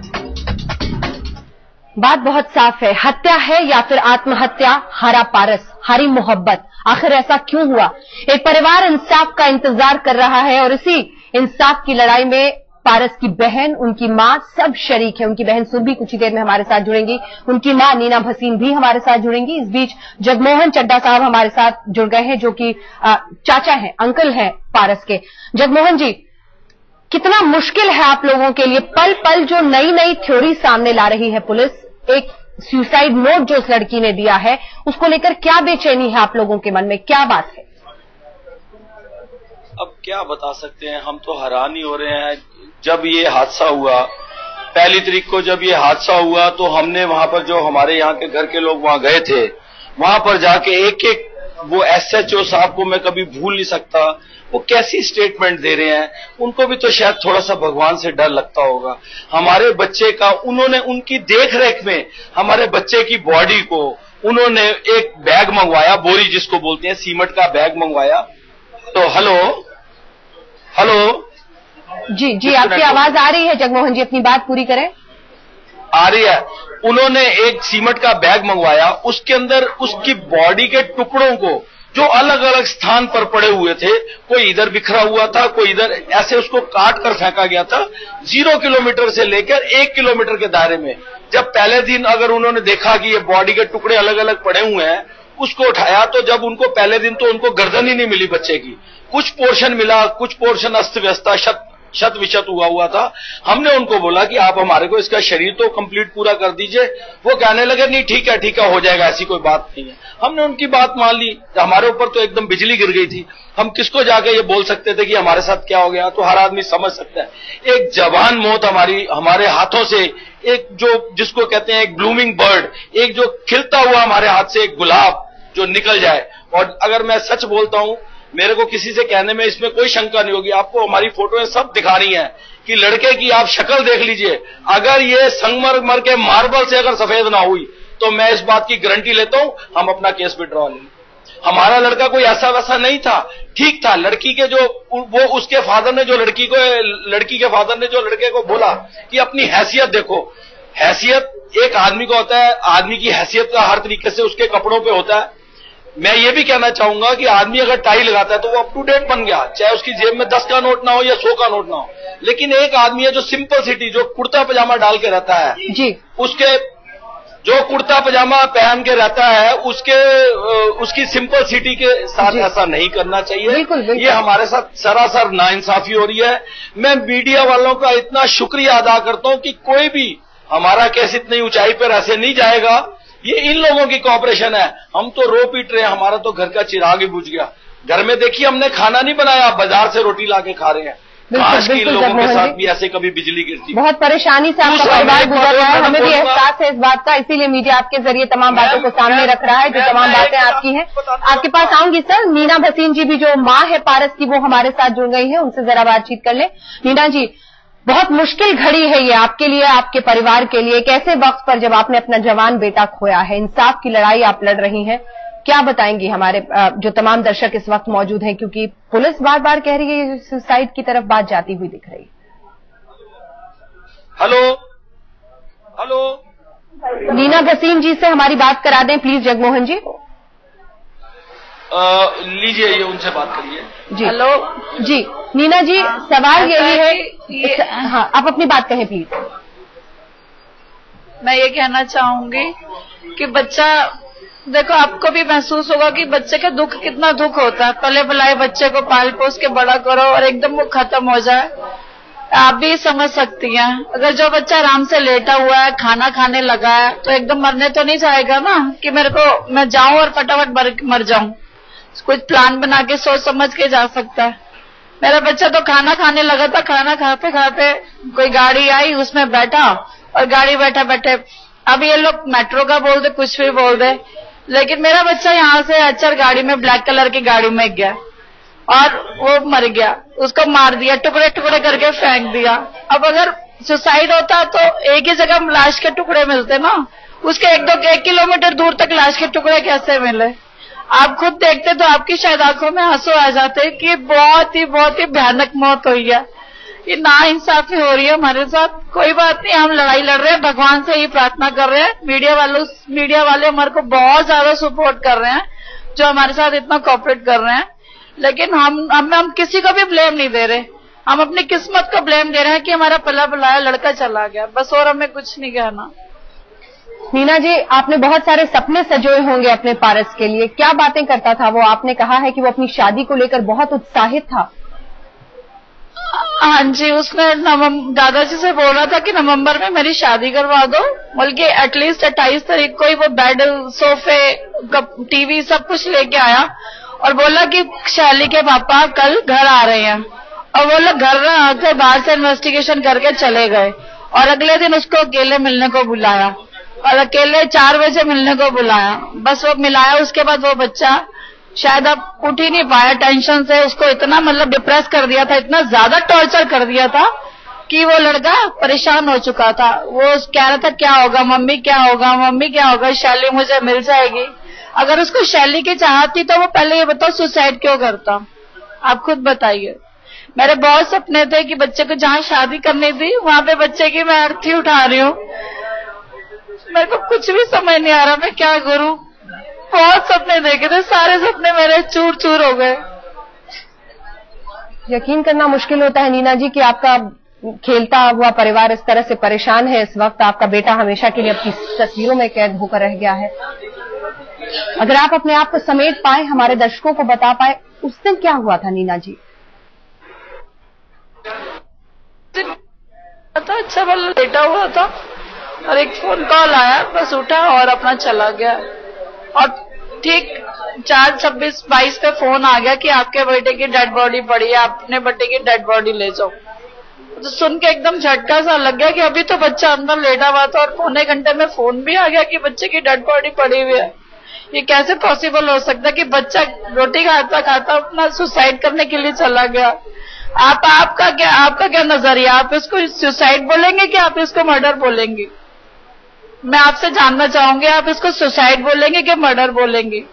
बात बहुत साफ है, हत्या है या फिर आत्महत्या? हारा पारस, हारी मोहब्बत। आखिर ऐसा क्यों हुआ? एक परिवार इंसाफ का इंतजार कर रहा है और इसी इंसाफ की लड़ाई में पारस की बहन, उनकी मां सब शरीक है। उनकी बहन सुरभि कुछ ही देर में हमारे साथ जुड़ेंगी, उनकी मां नीना भसीन भी हमारे साथ जुड़ेंगी। इस बीच जगमोहन चड्डा साहब हमारे साथ जुड़ गए हैं, जो कि चाचा हैं, अंकल हैं पारस के। जगमोहन जी, कितना मुश्किल है आप लोगों के लिए? पल पल जो नई नई थ्योरी सामने ला रही है पुलिस, एक सुसाइड नोट जो उस लड़की ने दिया है, उसको लेकर क्या बेचैनी है आप लोगों के मन में? क्या बात है? अब क्या बता सकते हैं, हम तो हैरान ही हो रहे हैं। जब ये हादसा हुआ, 1 तारीख को जब ये हादसा हुआ, तो हमने वहां पर जो हमारे यहाँ के घर के लोग वहां गए थे, वहां पर जाके एक एक वो SHO साहब को मैं कभी भूल नहीं सकता, वो कैसी स्टेटमेंट दे रहे हैं। उनको भी तो शायद थोड़ा सा भगवान से डर लगता होगा। हमारे बच्चे का उन्होंने उनकी देख रेख में हमारे बच्चे की बॉडी को उन्होंने एक बैग मंगवाया, बोरी जिसको बोलते हैं, सीमेंट का बैग मंगवाया। तो हेलो जी, आपकी आवाज आ रही है जगमोहन जी, अपनी बात पूरी करें। आ रही है। उन्होंने एक सीमेंट का बैग मंगवाया, उसके अंदर उसकी बॉडी के टुकड़ों को जो अलग अलग स्थान पर पड़े हुए थे, कोई इधर बिखरा हुआ था, कोई इधर, ऐसे उसको काट कर फेंका गया था 0 किलोमीटर से लेकर 1 किलोमीटर के दायरे में। जब पहले दिन अगर उन्होंने देखा कि ये बॉडी के टुकड़े अलग अलग पड़े हुए हैं, उसको उठाया, तो जब उनको पहले दिन तो उनको गर्दन ही नहीं मिली बच्चे की, कुछ पोर्शन मिला, कुछ पोर्शन अस्त व्यस्त शत विशत हुआ था। हमने उनको बोला कि आप हमारे को इसका शरीर तो कंप्लीट पूरा कर दीजिए। वो कहने लगे नहीं ठीक है हो जाएगा, ऐसी कोई बात नहीं है। हमने उनकी बात मान ली। हमारे ऊपर तो एकदम बिजली गिर गई थी। हम किसको जाके ये बोल सकते थे कि हमारे साथ क्या हो गया? तो हर आदमी समझ सकता है। एक जवान मौत हमारे हाथों से, एक जो जिसको कहते हैं एक ब्लूमिंग बर्ड, एक जो खिलता हुआ हमारे हाथ से एक गुलाब जो निकल जाए। और अगर मैं सच बोलता हूं, मेरे को किसी से कहने में इसमें कोई शंका नहीं होगी। आपको हमारी फोटोएं सब दिखा रही हैं कि लड़के की आप शक्ल देख लीजिए। अगर ये संगमरमर के मार्बल से अगर सफेद ना हुई तो मैं इस बात की गारंटी लेता हूं हम अपना केस विड्रॉ लेंगे। हमारा लड़का कोई ऐसा वैसा नहीं था, ठीक था। लड़की के जो वो उसके फादर ने जो लड़की के फादर ने जो लड़के को बोला कि अपनी हैसियत देखो। हैसियत एक आदमी को होता है, आदमी की हैसियत का हर तरीके से उसके कपड़ों पे होता है। मैं ये भी कहना चाहूंगा कि आदमी अगर टाई लगाता है तो वो अप टू डेट बन गया, चाहे उसकी जेब में 10 का नोट ना हो या 100 का नोट ना हो। लेकिन एक आदमी है जो सिंपल सिटी, जो कुर्ता पजामा डाल के रहता है जी, उसके जो कुर्ता पजामा पहन के रहता है उसकी सिंपल सिटी के साथ ऐसा नहीं करना चाहिए। बिल्कुल, बिल्कुल। ये हमारे साथ सरासर नाइंसाफी हो रही है। मैं मीडिया वालों का इतना शुक्रिया अदा करता हूं कि कोई भी हमारा केस इतनी ऊंचाई पर ऐसे नहीं जाएगा। ये इन लोगों की कॉपरेशन है। हम तो रो पीट रहे हैं, हमारा तो घर का चिराग ही बुझ गया। घर में देखिए हमने खाना नहीं बनाया, बाजार से रोटी लाके खा रहे हैं। आज के लोगों के साथ भी ऐसे कभी बिजली गिरती, बहुत परेशानी से आपका परिवार गुजर रहा है। हमें भी एहसास है इस बात का, इसीलिए मीडिया आपके जरिए तमाम बातों को सामने रख रहा है, जो तमाम बातें आपकी हैं। आपके पास आऊंगी सर। नीना भसीन जी भी जो माँ है पारस की, वो हमारे साथ जुड़ गई है, उनसे जरा बातचीत कर ले। नीना जी, बहुत मुश्किल घड़ी है ये आपके लिए, आपके परिवार के लिए। एक ऐसे वक्त पर जब आपने अपना जवान बेटा खोया है, इंसाफ की लड़ाई आप लड़ रही हैं, क्या बताएंगी हमारे जो तमाम दर्शक इस वक्त मौजूद हैं, क्योंकि पुलिस बार बार कह रही है सुसाइड की तरफ बात जाती हुई दिख रही है। हेलो नीना भसीन जी से हमारी बात करा दें प्लीज, जगमोहन जी। लीजिए, ये उनसे बात करिए जी। हेलो जी। नीना जी, सवाल यही है, हाँ आप अपनी बात कहें प्लीज। मैं ये कहना चाहूंगी कि बच्चा, देखो आपको भी महसूस होगा कि बच्चे का दुख कितना दुख होता है। पले बुलाए बच्चे को पाल पोस के बड़ा करो और एकदम वो खत्म हो जाए, आप भी समझ सकती हैं। अगर जो बच्चा आराम से लेटा हुआ है, खाना खाने लगा है, तो एकदम मरने तो नहीं जाएगा ना कि मैं जाऊं और फटाफट मर जाऊं। कुछ प्लान बना के सोच समझ के जा सकता है। मेरा बच्चा तो खाना खाने लगा था, खाना खाते खाते कोई गाड़ी आई, उसमें बैठा और गाड़ी बैठे बैठे, अब ये लोग मेट्रो का बोल दे, कुछ भी बोल दे, लेकिन मेरा बच्चा यहाँ से अचर गाड़ी में, ब्लैक कलर की गाड़ी में गया और वो मर गया। उसको मार दिया, टुकड़े टुकड़े करके फेंक दिया। अब अगर सुसाइड होता तो एक ही जगह लाश के टुकड़े मिलते ना, उसके 1 किलोमीटर दूर तक लाश के टुकड़े कैसे मिले? आप खुद देखते तो आपकी शायद आंखों में आंसू आ जाते कि बहुत ही भयानक मौत हुई है। ये नाइंसाफी हो रही है हमारे साथ। कोई बात नहीं, हम लड़ाई लड़ रहे हैं, भगवान से ही प्रार्थना कर रहे हैं। मीडिया वाले हमारे को बहुत ज्यादा सपोर्ट कर रहे हैं, जो हमारे साथ इतना कोऑपरेट कर रहे हैं। लेकिन हम किसी को भी ब्लेम नहीं दे रहे, हम अपनी किस्मत को ब्लेम दे रहे हैं कि हमारा पला बुलाया लड़का चला गया, बस। और हमें कुछ नहीं कहना। नीना जी, आपने बहुत सारे सपने सजोए होंगे अपने पारस के लिए, क्या बातें करता था वो? आपने कहा है कि वो अपनी शादी को लेकर बहुत उत्साहित था। हाँ जी, उसने दादाजी से बोल रहा था कि नवंबर में मेरी शादी करवा दो, बल्कि एटलीस्ट 28 तारीख को ही वो बेड, सोफे, टीवी सब कुछ लेके आया और बोला कि शैली के पापा कल घर आ रहे हैं। और वो लोग घर आकर बाहर से इन्वेस्टिगेशन करके चले गए और अगले दिन उसको अकेले मिलने को बुलाया और अकेले 4 बजे मिलने को बुलाया। बस वो मिलाया, उसके बाद वो बच्चा शायद अब उठ ही नहीं पाया टेंशन से। उसको इतना डिप्रेस कर दिया था, इतना ज्यादा टॉर्चर कर दिया था कि वो लड़का परेशान हो चुका था। वो कह रहा था क्या होगा मम्मी, क्या होगा मम्मी, क्या होगा, शैली मुझे मिल जाएगी। अगर उसको शैली की चाहत थी तो वो पहले ये बताओ सुसाइड क्यों करता? आप खुद बताइए। मेरे बहुत सपने थे कि बच्चे को जहाँ शादी करनी थी वहां पे बच्चे की मैं अर्थी उठा रही हूँ। मेरे को कुछ भी समझ नहीं आ रहा मैं क्या करूं। बहुत सपने देखे थे, सारे सपने मेरे चूर चूर हो गए। यकीन करना मुश्किल होता है नीना जी कि आपका खेलता हुआ परिवार इस तरह से परेशान है इस वक्त। आपका बेटा हमेशा के लिए अपनी तस्वीरों में कैद होकर रह गया है। अगर आप अपने आप को समेट पाए, हमारे दर्शकों को बता पाए, उस दिन क्या हुआ था नीना जी? अच्छा वाला लेटा हुआ था और एक फोन कॉल आया, बस उठा और अपना चला गया। और ठीक 4:26-22 पे फोन आ गया कि आपके बेटे की डेड बॉडी पड़ी है, अपने बेटे की डेड बॉडी ले जाओ। तो सुन के एकदम झटका सा लग गया कि अभी तो बच्चा अंदर लेटा हुआ था और पौने घंटे में फोन भी आ गया कि बच्चे की डेड बॉडी पड़ी हुई है। ये कैसे पॉसिबल हो सकता है कि बच्चा रोटी खाता खाता अपना सुसाइड करने के लिए चला गया? आपका क्या नजरिया? आप इसको सुसाइड बोलेंगे कि आप इसको मर्डर बोलेंगे? मैं आपसे जानना चाहूंगी, आप इसको सुसाइड बोलेंगे कि मर्डर बोलेंगे?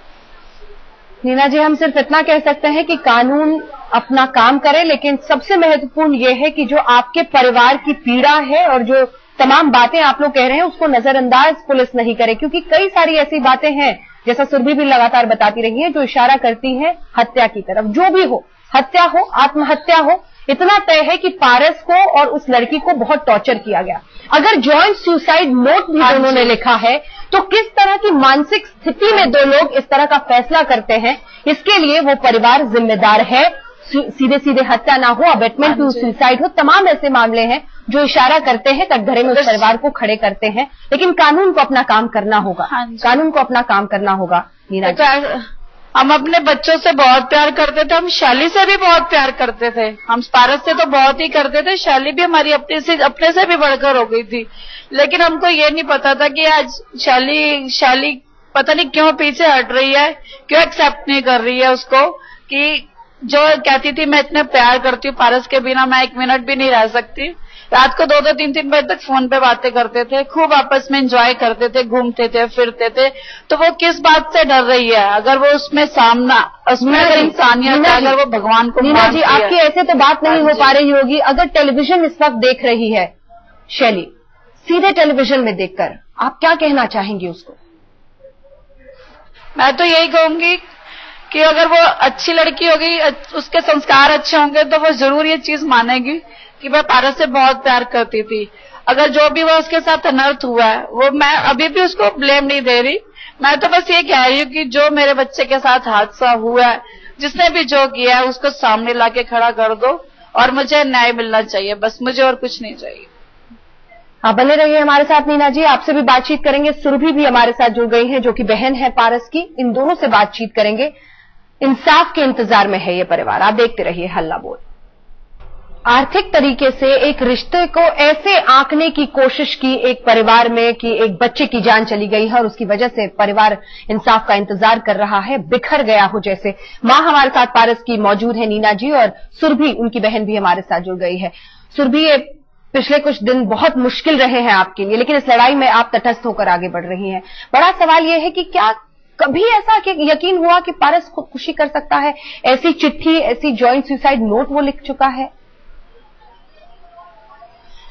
नीना जी, हम सिर्फ इतना कह सकते हैं कि कानून अपना काम करे, लेकिन सबसे महत्वपूर्ण ये है कि जो आपके परिवार की पीड़ा है और जो तमाम बातें आप लोग कह रहे हैं उसको नजरअंदाज पुलिस नहीं करे, क्योंकि कई सारी ऐसी बातें हैं, जैसा सुरभि भी लगातार बताती रही है, जो इशारा करती हैं हत्या की तरफ। जो भी हो, हत्या हो, आत्महत्या हो, इतना तय है कि पारस को और उस लड़की को बहुत टॉर्चर किया गया। अगर जॉइंट सुसाइड नोट भी दोनों ने लिखा है तो किस तरह की मानसिक स्थिति में दो लोग इस तरह का फैसला करते हैं, इसके लिए वो परिवार जिम्मेदार है। सीधे सीधे हत्या ना हो, अबेटमेंट टू सुसाइड हो, तमाम ऐसे मामले हैं जो इशारा करते हैं, कटघरे में उस परिवार को खड़े करते हैं। लेकिन कानून को अपना काम करना होगा, कानून को अपना काम करना होगा। नीना जी, हम अपने बच्चों से बहुत प्यार करते थे, हम शैली से भी बहुत प्यार करते थे, हम पारस से तो बहुत ही करते थे, शैली भी हमारी अपने से भी बढ़कर हो गई थी। लेकिन हमको ये नहीं पता था कि आज शैली पता नहीं क्यों पीछे हट रही है, क्यों एक्सेप्ट नहीं कर रही है उसको, कि जो कहती थी मैं इतना प्यार करती हूँ पारस के बिना मैं 1 मिनट भी नहीं रह सकती। रात को 2-2, 3-3 बजे तक फोन पे बातें करते थे, खूब आपस में एंजॉय करते थे, घूमते थे, फिरते थे। तो वो किस बात से डर रही है? अगर वो उसमें अगर इंसानियत है, अगर वो भगवान को नीना जी, आपकी ऐसे तो बात नहीं हो पा रही होगी। अगर टेलीविजन इस वक्त देख रही है शैली, सीधे टेलीविजन में देखकर आप क्या कहना चाहेंगी उसको? मैं तो यही कहूंगी कि अगर वो अच्छी लड़की होगी, उसके संस्कार अच्छे होंगे, तो वो जरूर ये चीज मानेगी कि मैं पारस से बहुत प्यार करती थी। अगर जो भी वो उसके साथ अनर्थ हुआ है, वो मैं अभी भी उसको ब्लेम नहीं दे रही। मैं तो बस ये कह रही हूँ कि जो मेरे बच्चे के साथ हादसा हुआ है, जिसने भी जो किया है, उसको सामने लाके खड़ा कर दो और मुझे न्याय मिलना चाहिए, बस मुझे और कुछ नहीं चाहिए। आप बने रहिए हमारे साथ नीना जी, आपसे भी बातचीत करेंगे। सुरभि भी हमारे साथ जुड़ गई है, जो कि बहन है पारस की। इन दोनों से बातचीत करेंगे। इंसाफ के इंतजार में है ये परिवार। आप देखते रहिए हल्ला बोल। आर्थिक तरीके से एक रिश्ते को ऐसे आंकने की कोशिश की एक परिवार में कि एक बच्चे की जान चली गई है और उसकी वजह से परिवार इंसाफ का इंतजार कर रहा है, बिखर गया हो जैसे। मां हमारे साथ पारस की मौजूद है नीना जी, और सुरभि उनकी बहन भी हमारे साथ जुड़ गई है। सुरभि, पिछले कुछ दिन बहुत मुश्किल रहे हैं आपके लिए, लेकिन इस लड़ाई में आप तटस्थ होकर आगे बढ़ रही हैं। बड़ा सवाल यह है कि क्या कभी ऐसा यकीन हुआ कि पारस खुदकुशी कर सकता है? ऐसी चिट्ठी, ऐसी जॉइंट सुसाइड नोट वो लिख चुका है।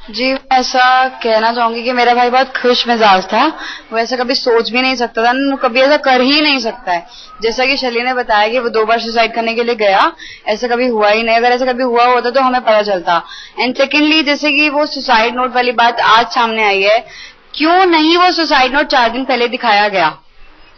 जी, ऐसा कहना चाहूंगी कि मेरा भाई बहुत खुश मिजाज था, वो ऐसा कभी सोच भी नहीं सकता था, कभी ऐसा कर ही नहीं सकता है। जैसा कि शैली ने बताया कि वो 2 बार सुसाइड करने के लिए गया, ऐसा कभी हुआ ही नहीं। अगर ऐसा कभी हुआ होता तो हमें पता चलता। एंड सेकेंडली, जैसे कि वो सुसाइड नोट वाली बात आज सामने आई है, क्यों नहीं वो सुसाइड नोट 4 दिन पहले दिखाया गया?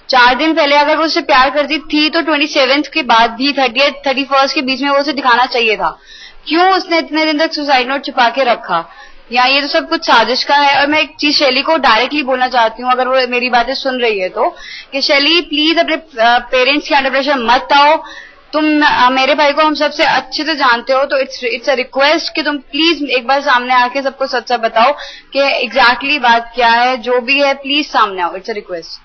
4 दिन पहले अगर वो उससे प्यार करती थी तो 27 के बाद भी 30th 31st के बीच में वो उसे दिखाना चाहिए था। क्यों उसने इतने दिन तक सुसाइड नोट छुपा के रखा? या ये तो सब कुछ साजिश का है। और मैं एक चीज शैली को डायरेक्टली बोलना चाहती हूँ, अगर वो मेरी बातें सुन रही है तो, कि शैली प्लीज अपने पेरेंट्स के अंडर प्रेशर मत आओ। तुम मेरे भाई को हम सबसे अच्छे से जानते हो, तो इट्स अ रिक्वेस्ट कि तुम प्लीज एक बार सामने आके सबको सच्चा बताओ कि एग्जैक्टली बात क्या है। जो भी है प्लीज सामने आओ, इट्स अ रिक्वेस्ट।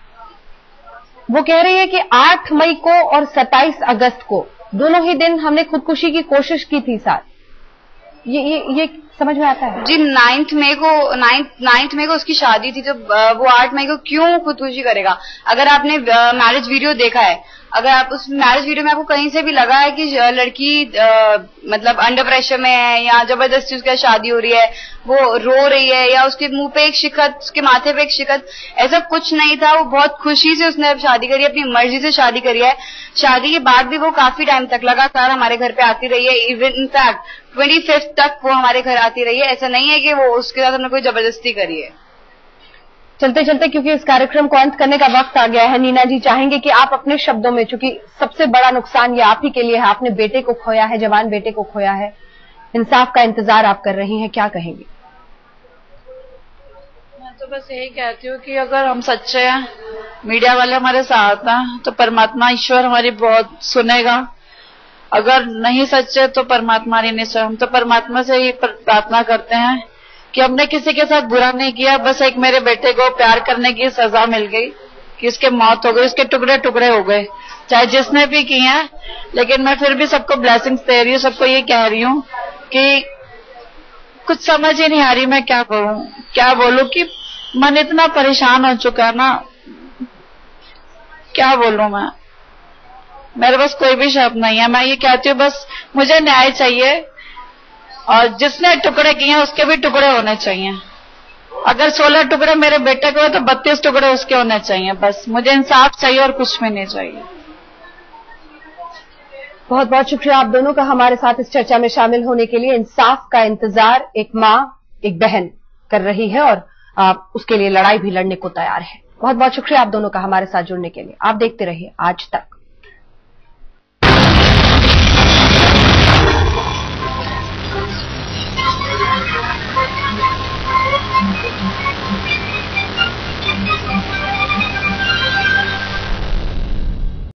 वो कह रही है कि 8 मई को और 27 अगस्त को दोनों ही दिन हमने खुदकुशी की कोशिश की थी साथ। ये समझ में आता है? जी, 9 मई को उसकी शादी थी, तो वो 8 मई को क्यों खुदकुशी करेगा? अगर आपने मैरिज वीडियो देखा है अगर आप उस मैरिज वीडियो में आपको कहीं से भी लगा है कि लड़की मतलब अंडर प्रेशर में है या जबरदस्ती उसके शादी हो रही है, वो रो रही है या उसके मुंह पे एक शिकत, उसके माथे पे एक शिकत, ऐसा कुछ नहीं था। वो बहुत खुशी से उसने शादी करी, अपनी मर्जी से शादी करी है। शादी के बाद भी वो काफी टाइम तक लगातार हमारे घर पे आती रही है। इवन इनफैक्ट 25th तक वो हमारे घर आती रही है। ऐसा नहीं है कि वो उसके साथ हमने कोई जबरदस्ती करी है। चलते चलते क्योंकि इस कार्यक्रम को अंत करने का वक्त आ गया है, नीना जी चाहेंगे कि आप अपने शब्दों में, चूंकि सबसे बड़ा नुकसान ये आप ही के लिए है, आपने बेटे को खोया है, जवान बेटे को खोया है, इंसाफ का इंतजार आप कर रही हैं, क्या कहेंगी? मैं तो बस यही कहती हूँ कि अगर हम सच्चे हैं, मीडिया वाले हमारे साथ हैं, तो परमात्मा ईश्वर हमारी बहुत सुनेगा। अगर नहीं सच्चे तो परमात्मा नहीं सुने। हम तो परमात्मा से ही प्रार्थना करते हैं कि हमने किसी के साथ बुरा नहीं किया, बस एक मेरे बेटे को प्यार करने की सजा मिल गई कि उसके मौत हो गई, उसके टुकड़े टुकड़े हो गए, चाहे जिसने भी की है। लेकिन मैं फिर भी सबको ब्लेसिंग्स दे रही हूँ, सबको ये कह रही हूँ कि कुछ समझ ही नहीं आ रही मैं क्या करूं, क्या बोलूं, कि मन इतना परेशान हो चुका है ना, क्या बोलूं मैं। मेरे पास कोई भी शब्द नहीं है। मैं ये कहती हूँ बस मुझे न्याय चाहिए, और जिसने टुकड़े किए हैं उसके भी टुकड़े होने चाहिए। अगर 16 टुकड़े मेरे बेटे को है तो 32 टुकड़े उसके होने चाहिए। बस मुझे इंसाफ चाहिए और कुछ भी नहीं चाहिए। बहुत बहुत शुक्रिया आप दोनों का हमारे साथ इस चर्चा में शामिल होने के लिए। इंसाफ का इंतजार एक माँ, एक बहन कर रही है और उसके लिए लड़ाई भी लड़ने को तैयार है। बहुत बहुत शुक्रिया आप दोनों का हमारे साथ जुड़ने के लिए। आप देखते रहिए आज तक।